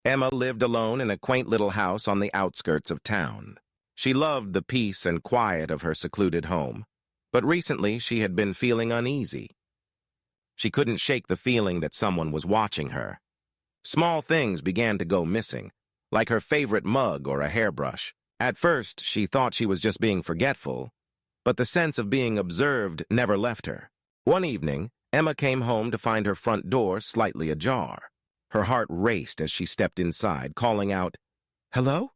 Emma lived alone in a quaint little house on the outskirts of town. She loved the peace and quiet of her secluded home, but recently she had been feeling uneasy. She couldn't shake the feeling that someone was watching her. Small things began to go missing, like her favorite mug or a hairbrush. At first, she thought she was just being forgetful, but the sense of being observed never left her. One evening, Emma came home to find her front door slightly ajar. Her heart raced as she stepped inside, calling out, "Hello?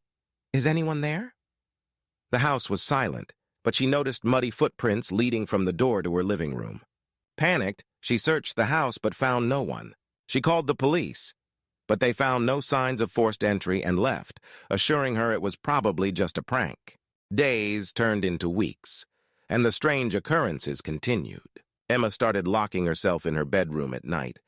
Is anyone there?" The house was silent, but she noticed muddy footprints leading from the door to her living room. Panicked, she searched the house but found no one. She called the police, but they found no signs of forced entry and left, assuring her it was probably just a prank. Days turned into weeks, and the strange occurrences continued. Emma started locking herself in her bedroom at night,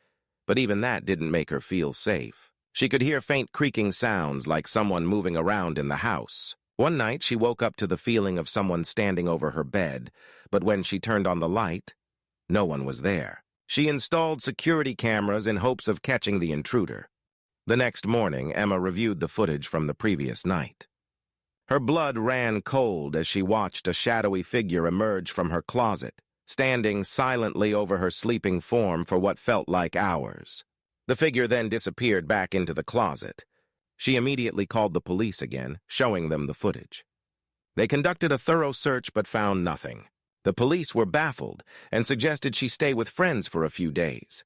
but even that didn't make her feel safe. She could hear faint creaking sounds like someone moving around in the house. One night, she woke up to the feeling of someone standing over her bed, but when she turned on the light, no one was there. She installed security cameras in hopes of catching the intruder. The next morning, Emma reviewed the footage from the previous night. Her blood ran cold as she watched a shadowy figure emerge from her closet, standing silently over her sleeping form for what felt like hours. The figure then disappeared back into the closet. She immediately called the police again, showing them the footage. They conducted a thorough search but found nothing. The police were baffled and suggested she stay with friends for a few days.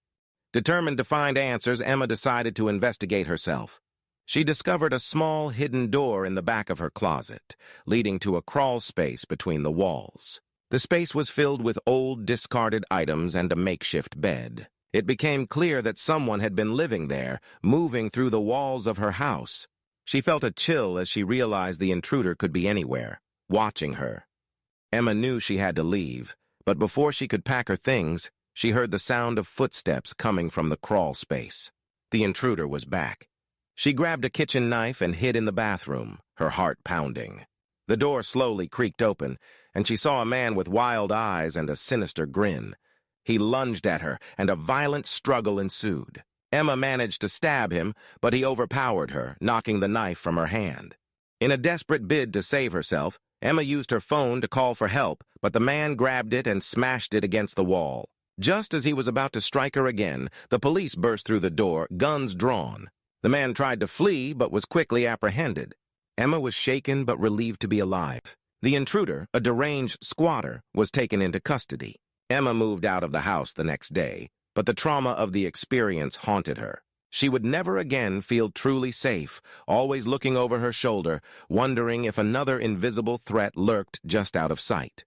Determined to find answers, Emma decided to investigate herself. She discovered a small hidden door in the back of her closet, leading to a crawl space between the walls. The space was filled with old, discarded items and a makeshift bed. It became clear that someone had been living there, moving through the walls of her house. She felt a chill as she realized the intruder could be anywhere, watching her. Emma knew she had to leave, but before she could pack her things, she heard the sound of footsteps coming from the crawl space. The intruder was back. She grabbed a kitchen knife and hid in the bathroom, her heart pounding. The door slowly creaked open, and she saw a man with wild eyes and a sinister grin. He lunged at her, and a violent struggle ensued. Emma managed to stab him, but he overpowered her, knocking the knife from her hand. In a desperate bid to save herself, Emma used her phone to call for help, but the man grabbed it and smashed it against the wall. Just as he was about to strike her again, the police burst through the door, guns drawn. The man tried to flee, but was quickly apprehended. Emma was shaken but relieved to be alive. The intruder, a deranged squatter, was taken into custody. Emma moved out of the house the next day, but the trauma of the experience haunted her. She would never again feel truly safe, always looking over her shoulder, wondering if another invisible threat lurked just out of sight.